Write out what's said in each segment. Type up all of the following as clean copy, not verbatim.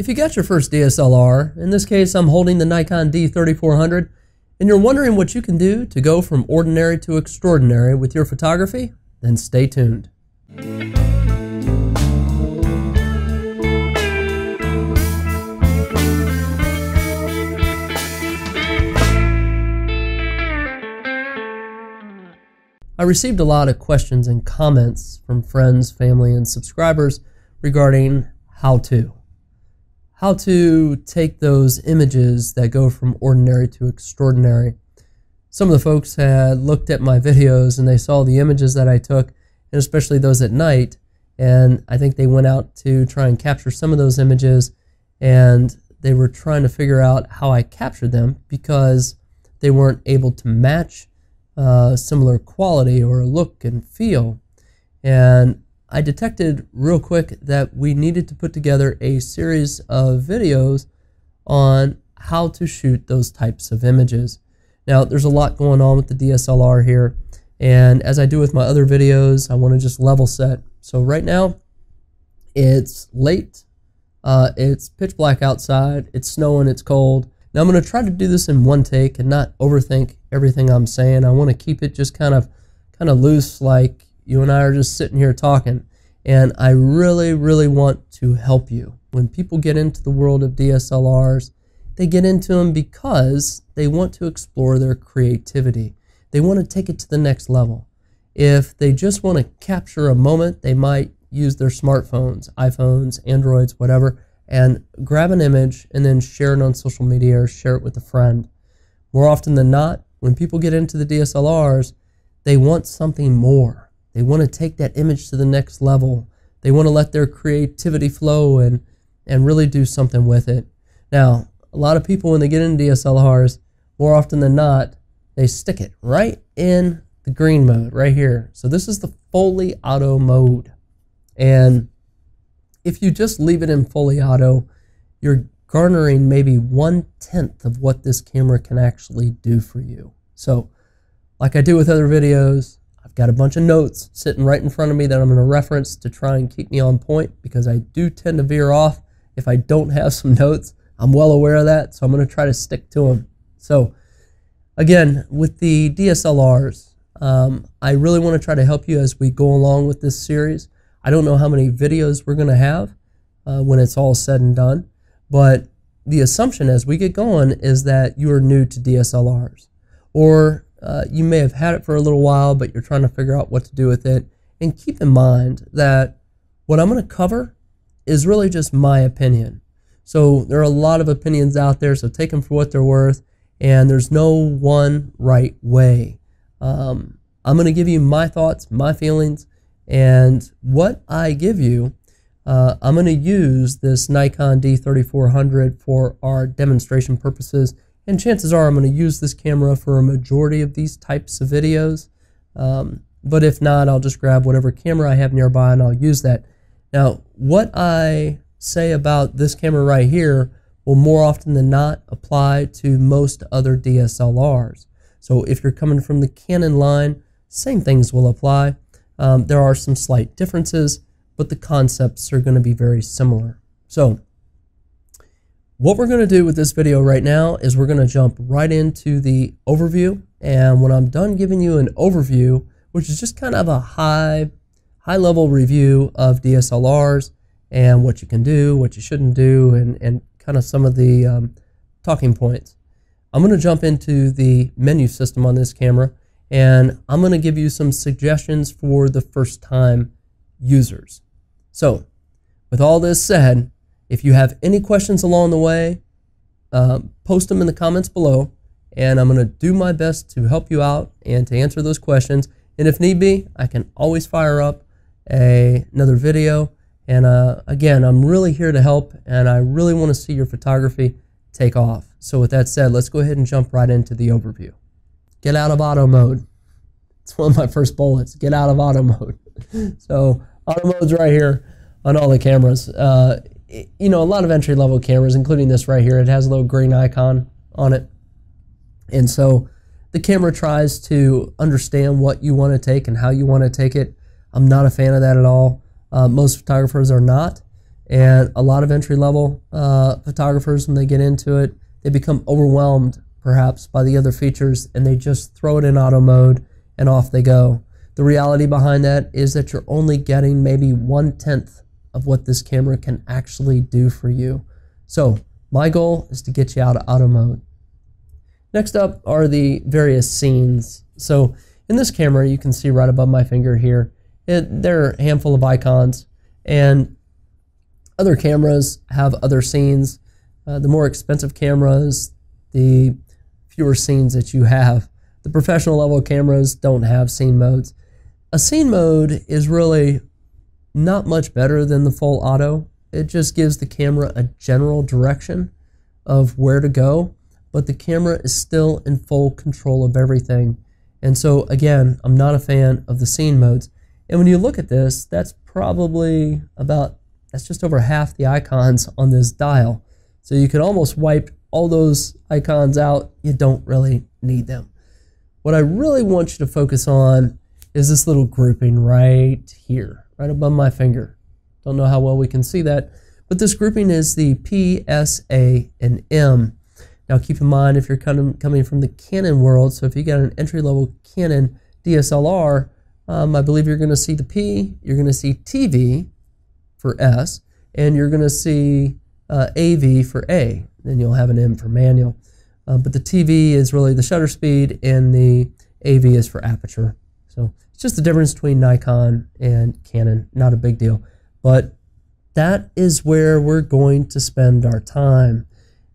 If you got your first DSLR, in this case I'm holding the Nikon D3400, and you're wondering what you can do to go from ordinary to extraordinary with your photography, then stay tuned. I received a lot of questions and comments from friends, family, and subscribers regarding how to take those images that go from ordinary to extraordinary. Some of the folks had looked at my videos and they saw the images that I took, and especially those at night, and I think they went out to try and capture some of those images, and they were trying to figure out how I captured them because they weren't able to match similar quality or look and feel. And I detected real quick that we needed to put together a series of videos on how to shoot those types of images. Now, there's a lot going on with the DSLR here, and as I do with my other videos, I want to just level set. So right now, it's late, it's pitch black outside, it's snowing, it's cold. Now I'm going to try to do this in one take and not overthink everything I'm saying. I want to keep it just kind of loose, like you and I are just sitting here talking. And I really, really want to help you. When people get into the world of DSLRs, they get into them because they want to explore their creativity. They want to take it to the next level. If they just want to capture a moment, they might use their smartphones, iPhones, Androids, whatever, and grab an image and then share it on social media or share it with a friend. More often than not, when people get into the DSLRs, they want something more. They want to take that image to the next level. They want to let their creativity flow and really do something with it. Now, a lot of people, when they get into DSLRs, more often than not, they stick it right in the green mode right here. So this is the fully auto mode. And if you just leave it in fully auto, you're garnering maybe 1/10 of what this camera can actually do for you. So, like I do with other videos, I've got a bunch of notes sitting right in front of me that I'm going to reference to try and keep me on point, because I do tend to veer off if I don't have some notes. I'm well aware of that, so I'm going to try to stick to them. So, again, with the DSLRs, I really want to try to help you as we go along with this series. I don't know how many videos we're going to have when it's all said and done, but the assumption as we get going is that you are new to DSLRs, or you may have had it for a little while, but you're trying to figure out what to do with it. And keep in mind that what I'm going to cover is really just my opinion. So there are a lot of opinions out there, so take them for what they're worth, and there's no one right way. I'm going to give you my thoughts, my feelings, and what I give you, I'm going to use this Nikon D3400 for our demonstration purposes, and chances are I'm going to use this camera for a majority of these types of videos, but if not, I'll just grab whatever camera I have nearby and I'll use that. Now, what I say about this camera right here will more often than not apply to most other DSLRs. So if you're coming from the Canon line, same things will apply. There are some slight differences, but the concepts are going to be very similar. So what we're going to do with this video right now is we're going to jump right into the overview. And when I'm done giving you an overview, which is just kind of a high level review of DSLRs and what you can do, what you shouldn't do, and kind of some of the talking points, I'm going to jump into the menu system on this camera, and I'm going to give you some suggestions for the first time users. So with all this said, if you have any questions along the way, post them in the comments below, and I'm going to do my best to help you out and to answer those questions. And if need be, I can always fire up another video. And again, I'm really here to help, and I really want to see your photography take off. So with that said, let's go ahead and jump right into the overview. Get out of auto mode. It's one of my first bullets. Get out of auto mode. So auto mode's right here on all the cameras. You know, a lot of entry-level cameras, including this right here, it has a little green icon on it. And so the camera tries to understand what you want to take and how you want to take it. I'm not a fan of that at all. Most photographers are not. And a lot of entry-level photographers, when they get into it, they become overwhelmed perhaps by the other features, and they just throw it in auto mode and off they go. The reality behind that is that you're only getting maybe 1/10 of what this camera can actually do for you. So my goal is to get you out of auto mode. Next up are the various scenes. So in this camera, you can see right above my finger here, there are a handful of icons, and other cameras have other scenes. The more expensive cameras, the fewer scenes that you have. The professional level cameras don't have scene modes. A scene mode is really not much better than the full auto. It just gives the camera a general direction of where to go, but the camera is still in full control of everything. And so again, I'm not a fan of the scene modes. And when you look at this, that's just over half the icons on this dial. So you could almost wipe all those icons out. You don't really need them. What I really want you to focus on is this little grouping right here, right above my finger. Don't know how well we can see that, but this grouping is the P, S, A, and M. Now keep in mind, if you're coming from the Canon world, so if you got an entry-level Canon DSLR, I believe you're going to see the P, you're going to see TV for S, and you're going to see AV for A. Then you'll have an M for manual. But the TV is really the shutter speed, and the AV is for aperture. So it's just the difference between Nikon and Canon, not a big deal. But that is where we're going to spend our time.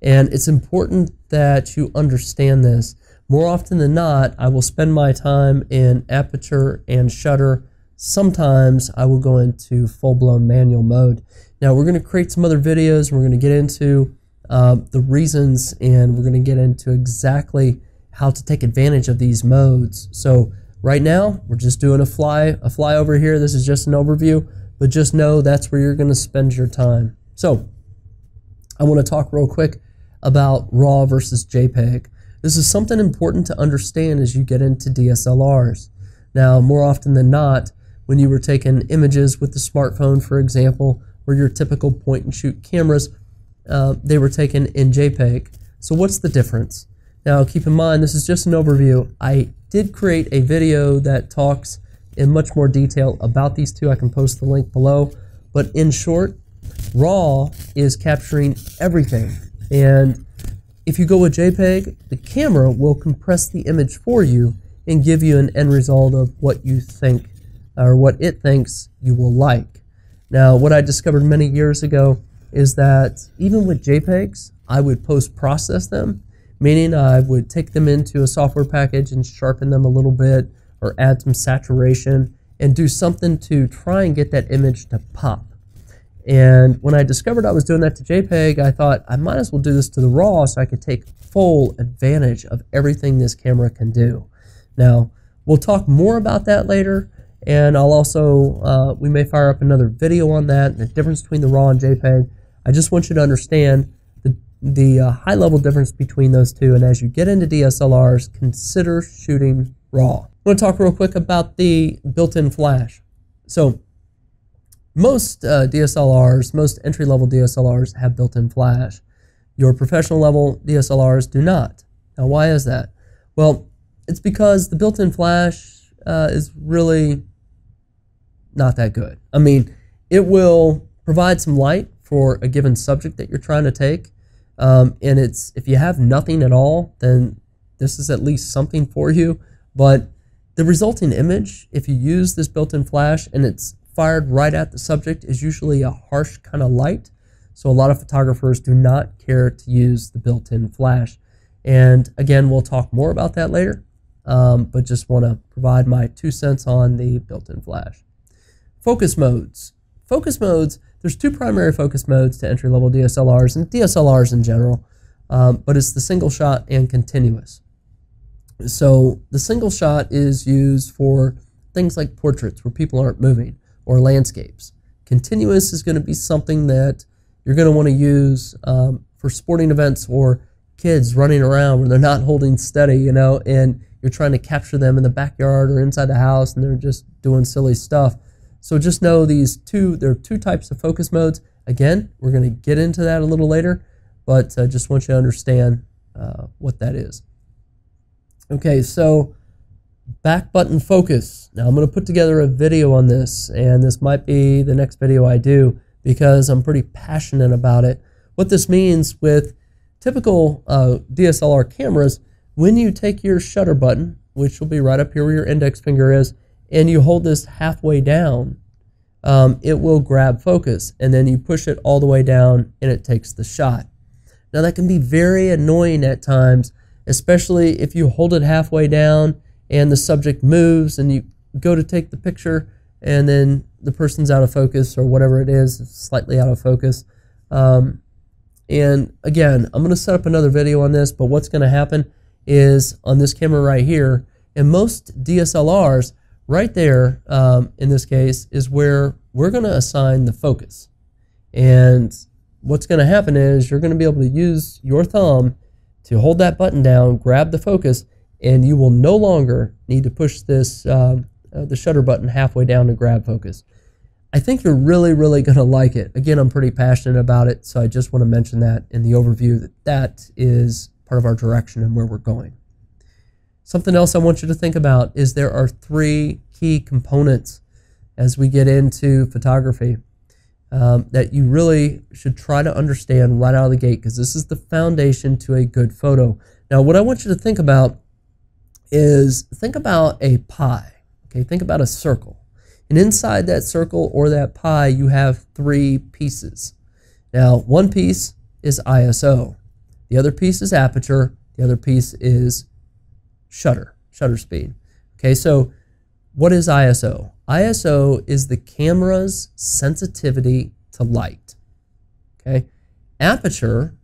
And it's important that you understand this. More often than not, I will spend my time in aperture and shutter. Sometimes I will go into full-blown manual mode. Now we're going to create some other videos. We're going to get into the reasons, and we're going to get into exactly how to take advantage of these modes. So right now, we're just doing a flyover here. This is just an overview, but just know that's where you're going to spend your time. So I want to talk real quick about RAW versus JPEG. This is something important to understand as you get into DSLRs. Now, more often than not, when you were taking images with the smartphone, for example, or your typical point-and-shoot cameras, they were taken in JPEG. So what's the difference? Now, keep in mind, this is just an overview. I did create a video that talks in much more detail about these two. I can post the link below. But in short, RAW is capturing everything. And if you go with JPEG, the camera will compress the image for you and give you an end result of what you think, or what it thinks you will like. Now, what I discovered many years ago is that even with JPEGs, I would post-process them, meaning I would take them into a software package and sharpen them a little bit, or add some saturation, and do something to try and get that image to pop. And when I discovered I was doing that to JPEG, I thought I might as well do this to the RAW so I could take full advantage of everything this camera can do. Now, we'll talk more about that later, and I'll also, we may fire up another video on that, and the difference between the RAW and JPEG. I just want you to understand the high-level difference between those two, and as you get into DSLRs, consider shooting RAW. I want to talk real quick about the built-in flash. So, most DSLRs, most entry-level DSLRs have built-in flash. Your professional-level DSLRs do not. Now, why is that? Well, it's because the built-in flash is really not that good. I mean, it will provide some light for a given subject that you're trying to take, and if you have nothing at all, then this is at least something for you. But the resulting image, if you use this built-in flash and it's fired right at the subject, is usually a harsh kind of light. So a lot of photographers do not care to use the built-in flash. And again, we'll talk more about that later, but just want to provide my 2 cents on the built-in flash. Focus modes. Focus modes, there's two primary focus modes to entry-level DSLRs and DSLRs in general, but it's the single shot and continuous. So the single shot is used for things like portraits where people aren't moving, or landscapes. Continuous is going to be something that you're going to want to use for sporting events or kids running around where they're not holding steady, you know, and you're trying to capture them in the backyard or inside the house and they're just doing silly stuff. So just know there are two types of focus modes. Again, we're going to get into that a little later, but I just want you to understand what that is. Okay, so back button focus. Now I'm going to put together a video on this, and this might be the next video I do because I'm pretty passionate about it. What this means with typical DSLR cameras, when you take your shutter button, which will be right up here where your index finger is, and you hold this halfway down, it will grab focus, and then you push it all the way down and it takes the shot. Now that can be very annoying at times, especially if you hold it halfway down and the subject moves and you go to take the picture and then the person's out of focus or whatever it is, slightly out of focus. And again, I'm going to set up another video on this, but what's going to happen is on this camera right here, and most DSLRs, right there, in this case, is where we're going to assign the focus. And what's going to happen is you're going to be able to use your thumb to hold that button down, grab the focus, and you will no longer need to push this the shutter button halfway down to grab focus. I think you're really, really going to like it. Again, I'm pretty passionate about it, so I just want to mention that in the overview that that is part of our direction and where we're going. Something else I want you to think about is there are 3 key components as we get into photography that you really should try to understand right out of the gate, because this is the foundation to a good photo. Now, what I want you to think about is think about a pie. Okay, think about a circle. And inside that circle or that pie, you have 3 pieces. Now, one piece is ISO. The other piece is aperture. The other piece is shutter speed. Okay, so what is ISO? ISO is the camera's sensitivity to light. Okay, aperture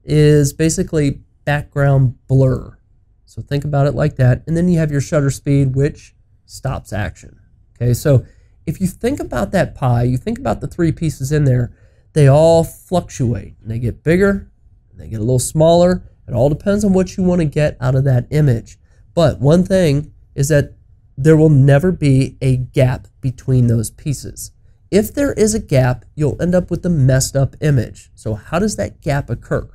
is basically background blur. So think about it like that. And then you have your shutter speed, which stops action. Okay, so if you think about that pie, you think about the 3 pieces in there, they all fluctuate. And they get bigger, and they get a little smaller. It all depends on what you want to get out of that image. But one thing is that there will never be a gap between those pieces. If there is a gap, you'll end up with a messed up image. So how does that gap occur?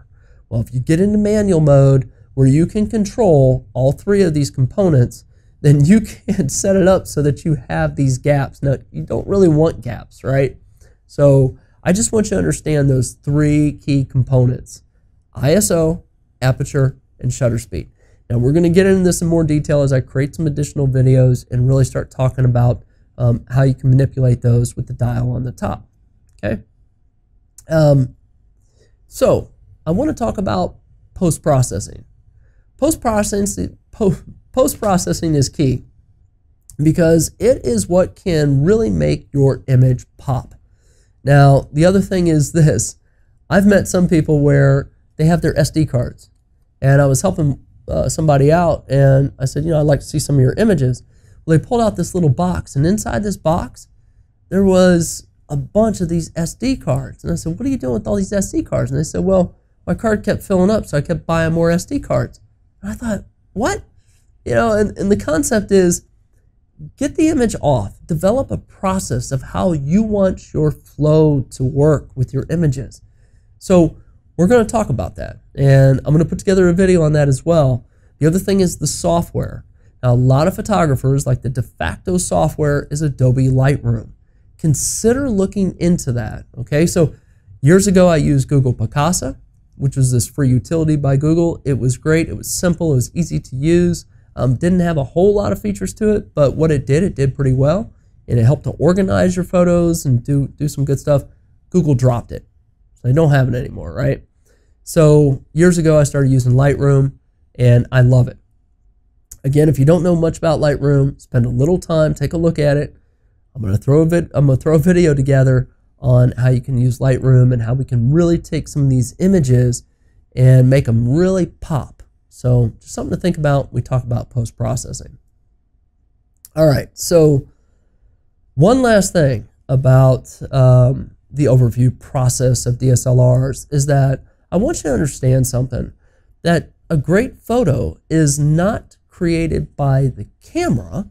Well, if you get into manual mode where you can control all 3 of these components, then you can set it up so that you have these gaps. Now, you don't really want gaps, right? So I just want you to understand those 3 key components: ISO, aperture, and shutter speed. Now, we're going to get into this in more detail as I create some additional videos and really start talking about how you can manipulate those with the dial on the top. Okay? So I want to talk about post-processing. Post-processing is key because it is what can really make your image pop. Now, the other thing is this. I've met some people where they have their SD cards, and I was helping somebody out, and I said, I'd like to see some of your images. Well, they pulled out this little box, and inside this box, there was a bunch of these SD cards. And I said, what are you doing with all these SD cards? And they said, well, my card kept filling up, so I kept buying more SD cards. And I thought, what? And the concept is get the image off. Develop a process of how you want your flow to work with your images. So we're going to talk about that, and I'm going to put together a video on that as well. The other thing is the software. Now, a lot of photographers, like the de facto software is Adobe Lightroom. Consider looking into that, okay? So years ago, I used Google Picasa, which was this free utility by Google. It was great. It was simple. It was easy to use. Didn't have a whole lot of features to it, but what it did pretty well, and it helped to organize your photos and do some good stuff. Google dropped it, so they don't have it anymore, right? So years ago, I started using Lightroom, and I love it. Again, if you don't know much about Lightroom, spend a little time, take a look at it. I'm gonna throw a video together on how you can use Lightroom and how we can really take some of these images and make them really pop. So just something to think about. We talk about post-processing. All right, so one last thing about the overview process of DSLRs is that I want you to understand something, that a great photo is not created by the camera,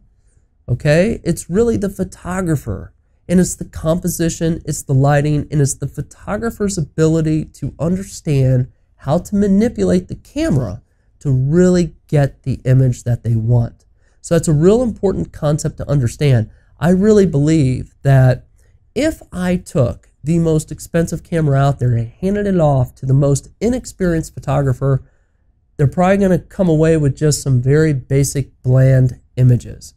okay? It's really the photographer. And it's the composition, it's the lighting, and it's the photographer's ability to understand how to manipulate the camera to really get the image that they want. So that's a real important concept to understand. I really believe that if I took the most expensive camera out there and handed it off to the most inexperienced photographer, they're probably going to come away with just some very basic, bland images.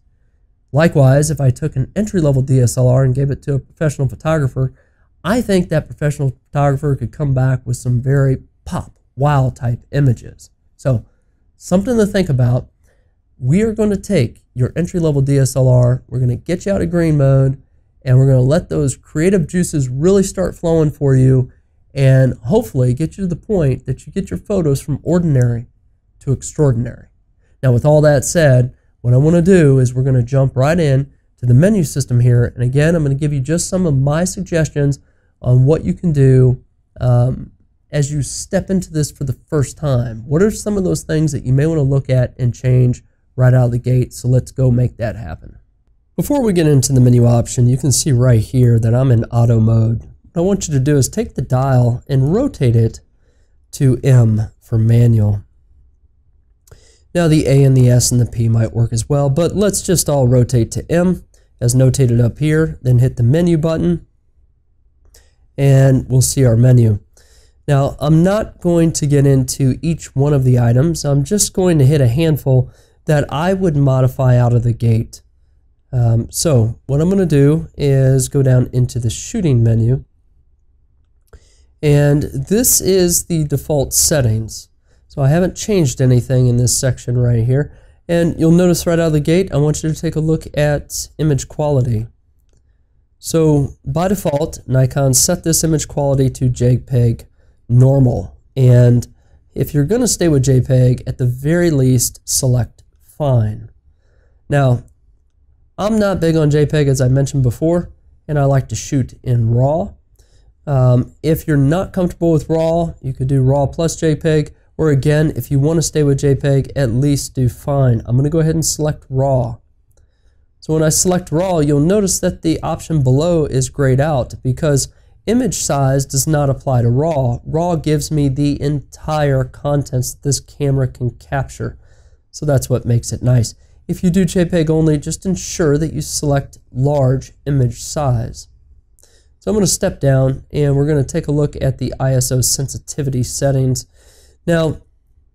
Likewise, if I took an entry-level DSLR and gave it to a professional photographer, I think that professional photographer could come back with some very pop, wow type images. So, something to think about. We are going to take your entry-level DSLR, we're going to get you out of green mode, and we're going to let those creative juices really start flowing for you, and hopefully get you to the point that you get your photos from ordinary to extraordinary. Now, with all that said, what I want to do is we're going to jump right in to the menu system here, and again, I'm going to give you just some of my suggestions on what you can do as you step into this for the first time. What are some of those things that you may want to look at and change right out of the gate? So let's go make that happen. Before we get into the menu option, you can see right here that I'm in auto mode. What I want you to do is take the dial and rotate it to M for manual. Now the A and the S and the P might work as well, but let's just all rotate to M as notated up here, then hit the menu button, and we'll see our menu. Now I'm not going to get into each one of the items. I'm just going to hit a handful that I would modify out of the gate. So what I'm going to do is go down into the shooting menu, and this is the default settings. So I haven't changed anything in this section right here, and you'll notice right out of the gate I want you to take a look at image quality. So by default, Nikon set this image quality to JPEG normal, and if you're going to stay with JPEG, at the very least select fine. Now I'm not big on JPEG, as I mentioned before, and I like to shoot in RAW. If you're not comfortable with RAW, you could do RAW plus JPEG, or again, if you want to stay with JPEG, at least do fine. I'm going to go ahead and select RAW. So when I select RAW, you'll notice that the option below is grayed out because image size does not apply to RAW. RAW gives me the entire contents that this camera can capture. So that's what makes it nice. If you do JPEG only, just ensure that you select large image size. So I'm going to step down and we're going to take a look at the ISO sensitivity settings. Now,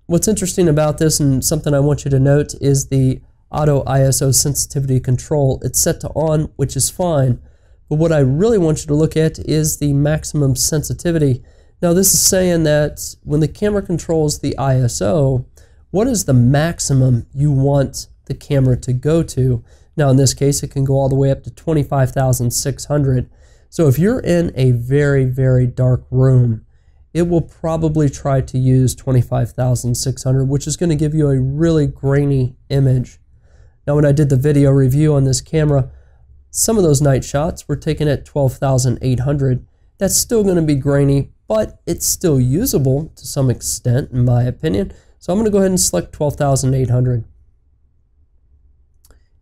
what's interesting about this and something I want you to note is the auto ISO sensitivity control. It's set to on, which is fine. But what I really want you to look at is the maximum sensitivity. Now, this is saying that when the camera controls the ISO, what is the maximum you want the camera to go to? Now in this case it can go all the way up to 25,600. So if you're in a very, very dark room, it will probably try to use 25,600, which is going to give you a really grainy image. Now when I did the video review on this camera, some of those night shots were taken at 12,800. That's still going to be grainy, but it's still usable to some extent in my opinion. So I'm going to go ahead and select 12,800.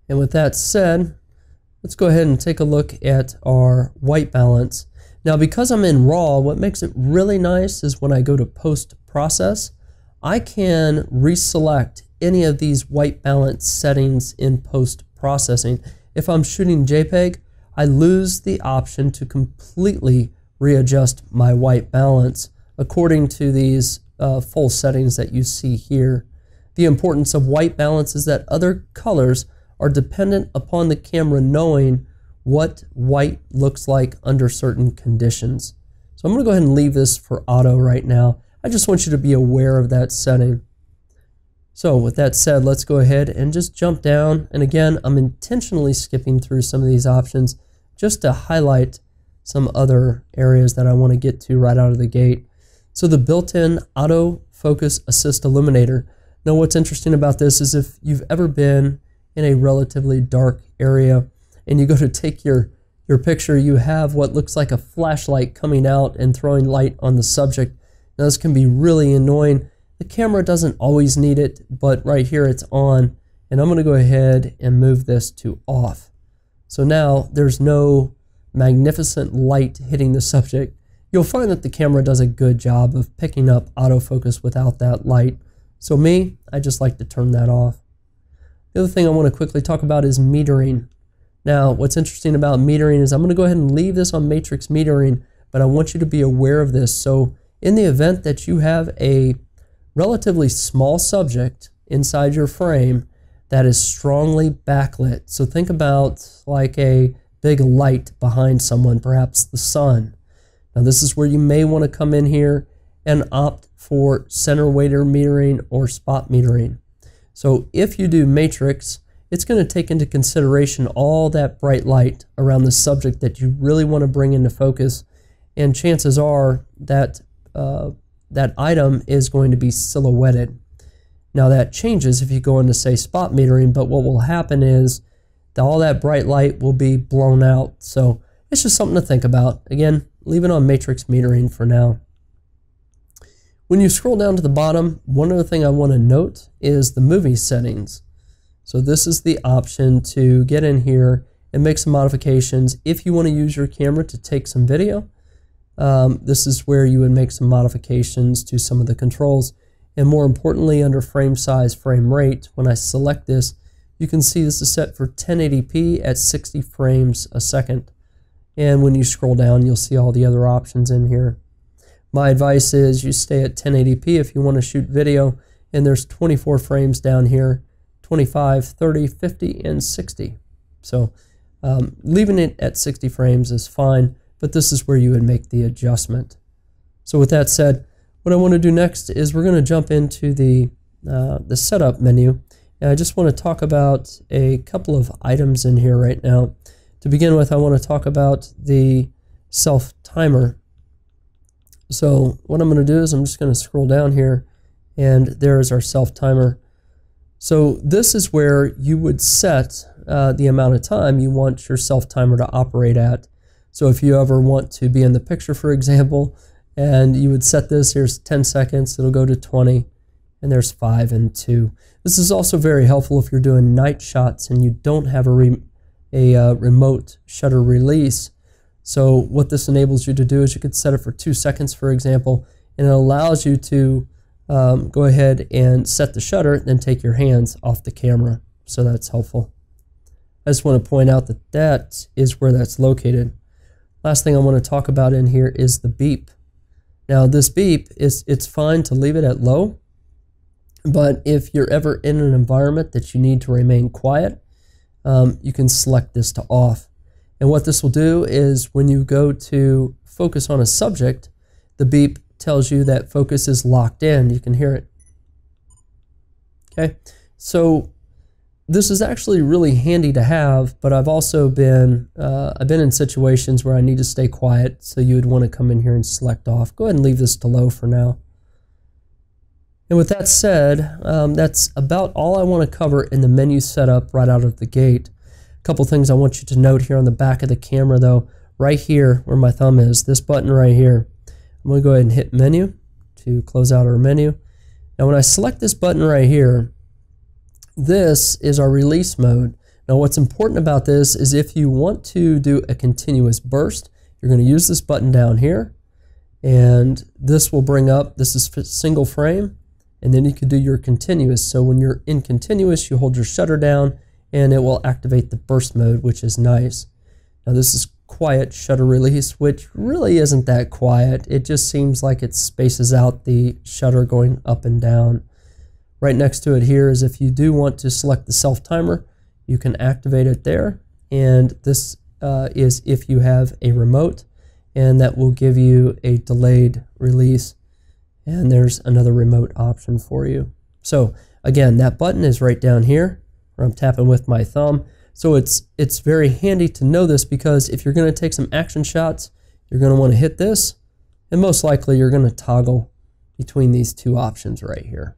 And with that said, let's go ahead and take a look at our white balance. Now because I'm in RAW, what makes it really nice is when I go to post-process, I can reselect any of these white balance settings in post-processing. If I'm shooting JPEG, I lose the option to completely readjust my white balance according to these full settings that you see here. The importance of white balance is that other colors are dependent upon the camera knowing what white looks like under certain conditions. So I'm going to go ahead and leave this for auto right now. I just want you to be aware of that setting. So with that said, let's go ahead and just jump down. And again, I'm intentionally skipping through some of these options just to highlight some other areas that I want to get to right out of the gate. So the built-in auto focus assist illuminator. Now what's interesting about this is if you've ever been in a relatively dark area and you go to take your picture, you have what looks like a flashlight coming out and throwing light on the subject. Now this can be really annoying. The camera doesn't always need it, but right here it's on, and I'm going to go ahead and move this to off. So now there's no magnificent light hitting the subject, you'll find that the camera does a good job of picking up autofocus without that light. So me, I just like to turn that off. The other thing I want to quickly talk about is metering. Now, what's interesting about metering is I'm going to go ahead and leave this on matrix metering, but I want you to be aware of this. So in the event that you have a relatively small subject inside your frame that is strongly backlit, so think about like a big light behind someone, perhaps the sun. Now this is where you may want to come in here and opt for center weighted metering or spot metering. So if you do matrix, it's going to take into consideration all that bright light around the subject that you really want to bring into focus, and chances are that that item is going to be silhouetted. Now that changes if you go into, say, spot metering, but what will happen is that all that bright light will be blown out. So it's just something to think about. Again, leave it on matrix metering for now. When you scroll down to the bottom, one other thing I want to note is the movie settings. So this is the option to get in here and make some modifications. If you want to use your camera to take some video, this is where you would make some modifications to some of the controls. And more importantly, under frame size, frame rate, when I select this, you can see this is set for 1080p at 60 frames a second. And when you scroll down, you'll see all the other options in here. My advice is you stay at 1080p if you want to shoot video, and there's 24 frames down here, 25, 30, 50, and 60. So leaving it at 60 frames is fine, but this is where you would make the adjustment. So with that said, what I want to do next is we're going to jump into the setup menu, and I just want to talk about a couple of items in here right now. To begin with, I want to talk about the self timer. So what I'm going to do is I'm just going to scroll down here, and there's our self timer. So this is where you would set the amount of time you want your self timer to operate at. So if you ever want to be in the picture, for example, and you would set this, here's 10 seconds, it'll go to 20, and there's 5 and 2. This is also very helpful if you're doing night shots and you don't have a remote shutter release. So what this enables you to do is you could set it for 2 seconds, for example, and it allows you to go ahead and set the shutter, then take your hands off the camera. So that's helpful. I just want to point out that that is where that's located. Last thing I want to talk about in here is the beep. Now this beep, it's fine to leave it at low, but if you're ever in an environment that you need to remain quiet, you can select this to off. And what this will do is when you go to focus on a subject, the beep tells you that focus is locked in. You can hear it. Okay, so this is actually really handy to have, but I've also been in situations where I need to stay quiet, so you would want to come in here and select off. Go ahead and leave this to low for now. And with that said, that's about all I want to cover in the menu setup right out of the gate. A couple things I want you to note here on the back of the camera though, right here where my thumb is, this button right here. I'm going to go ahead and hit menu to close out our menu. Now when I select this button right here, this is our release mode. Now what's important about this is if you want to do a continuous burst, you're going to use this button down here, and this will bring up, this is single frame, and then you can do your continuous. So when you're in continuous, you hold your shutter down and it will activate the burst mode, which is nice. Now this is quiet shutter release, which really isn't that quiet. It just seems like it spaces out the shutter going up and down. Right next to it here is if you do want to select the self timer, you can activate it there. And this is if you have a remote, and that will give you a delayed release. And there's another remote option for you. So again, that button is right down here where I'm tapping with my thumb. So it's very handy to know this, because if you're going to take some action shots, you're going to want to hit this, and most likely you're going to toggle between these two options right here.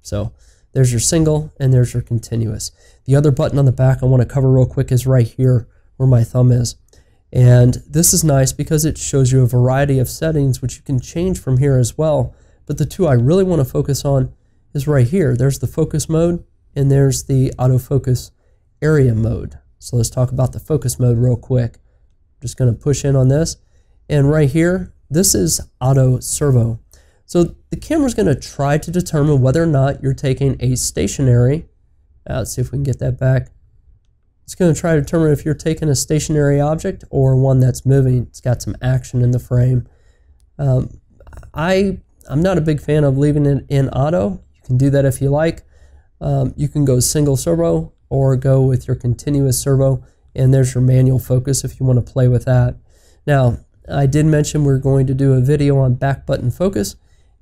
So there's your single and there's your continuous. The other button on the back I want to cover real quick is right here where my thumb is. And this is nice because it shows you a variety of settings which you can change from here as well. But the two I really want to focus on is right here. There's the focus mode and there's the autofocus area mode. So let's talk about the focus mode real quick. just going to push in on this. And right here, this is auto servo. So the camera's going to try to determine whether or not you're taking a stationary, let's see if we can get that back. It's going to try to determine if you're taking a stationary object or one that's moving. It's got some action in the frame. I'm not a big fan of leaving it in auto. You can do that if you like. You can go single servo or go with your continuous servo, and there's your manual focus if you want to play with that. Now, I did mention we're going to do a video on back button focus,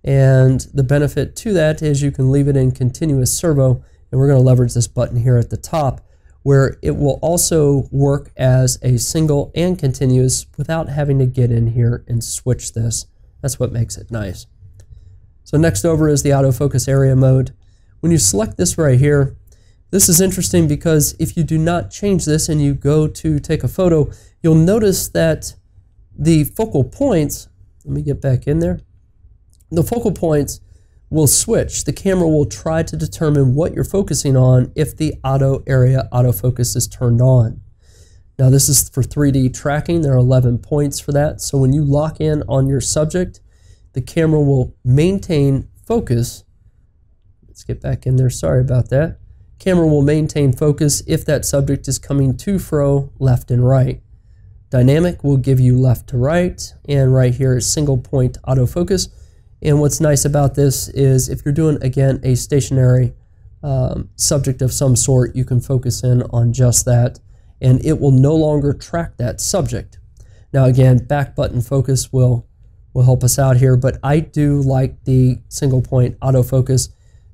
and the benefit to that is you can leave it in continuous servo, and we're going to leverage this button here at the top, where it will also work as a single and continuous without having to get in here and switch this. That's what makes it nice. So next over is the autofocus area mode. When you select this right here, this is interesting because if you do not change this and you go to take a photo, you'll notice that the focal points, let me get back in there, the focal points will switch. The camera will try to determine what you're focusing on if the auto area autofocus is turned on. Now this is for 3D tracking. There are 11 points for that. So when you lock in on your subject, the camera will maintain focus. Let's get back in there, sorry about that. Camera will maintain focus if that subject is coming to fro, left and right. Dynamic will give you left to right, and right here is single point autofocus. And what's nice about this is if you're doing, again, a stationary subject of some sort, you can focus in on just that, and it will no longer track that subject. Now again, back button focus will help us out here, but I do like the single point autofocus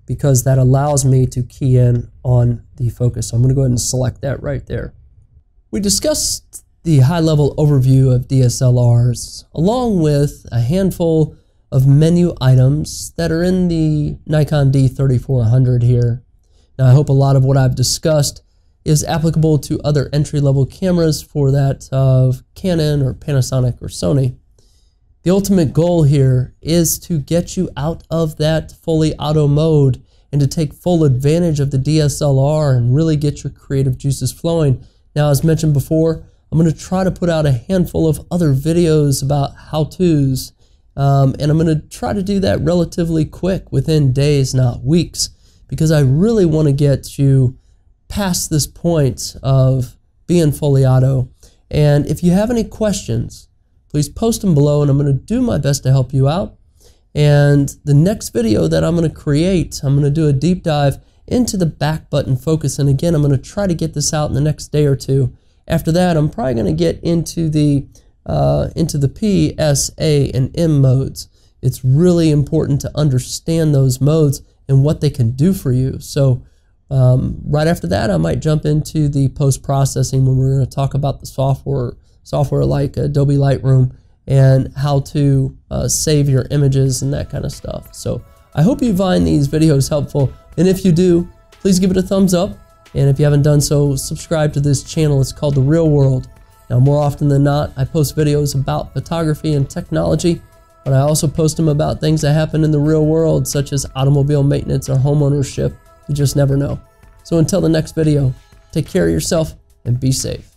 because that allows me to key in on the focus. So I'm going to go ahead and select that right there. We discussed the high-level overview of DSLRs along with a handful of menu items that are in the Nikon D3400 here. Now I hope a lot of what I've discussed is applicable to other entry-level cameras for that of Canon or Panasonic or Sony. The ultimate goal here is to get you out of that fully auto mode and to take full advantage of the DSLR and really get your creative juices flowing. Now, as mentioned before, I'm going to try to put out a handful of other videos about how-tos, and I'm going to try to do that relatively quick, within days, not weeks, because I really want to get you past this point of being fully auto. And if you have any questions, please post them below, and I'm going to do my best to help you out. And the next video that I'm going to create, I'm going to do a deep dive into the back button focus. And again, I'm going to try to get this out in the next day or two. After that, I'm probably going to get into the P, S, A, and M modes. It's really important to understand those modes and what they can do for you. So right after that, I might jump into the post-processing when we're going to talk about the software like Adobe Lightroom and how to save your images and that kind of stuff. So I hope you find these videos helpful, and if you do, please give it a thumbs up, and if you haven't done so, subscribe to this channel. It's called The Real World. Now, more often than not, I post videos about photography and technology, but I also post them about things that happen in the real world, such as automobile maintenance or home ownership. You just never know. So until the next video, take care of yourself and be safe.